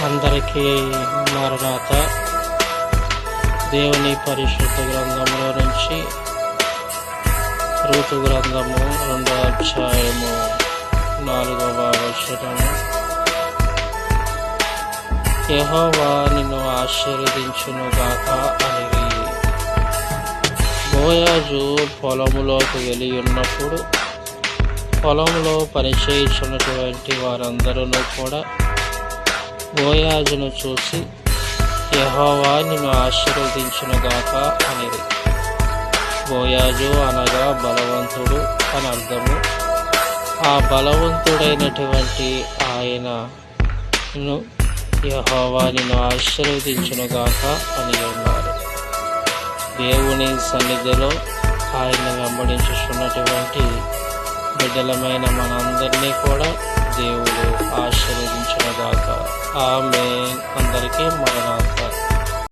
అందరికీ మరణాత. దేవుని పరిశుద్ధ గ్రంథంలో నుంచి ఋతు గ్రంథము 2వ అధ్యాయము 4వ వచనము. యెహోవా నిన్ను ఆశీర్వదించునుగాక అనిరి. బోయాజు పొలములోకి వెళ్ళి ఉన్నప్పుడు పొలంలో పనిచేయుచున్నటువంటి వారందరూ కూడా బోయాజును చూసి యెహోవా నిన్ను ఆశీర్వదించునుగాక అనిరి. బోయాజు అనగా బలవంతుడు అని అర్థము. ఆ బలవంతుడైనటువంటి ఆయనను యెహోవా నిన్ను ఆశీర్వదించునుగాక అని ఉన్నారు. దేవుని సన్నిధిలో ఆయన వెంబడించుచున్నటువంటి బిడ్డలమైన మనందరినీ కూడా దేవుడు ఆశీర్వదించునుగాక. ఆమేన్. అందరికీ మరణాత.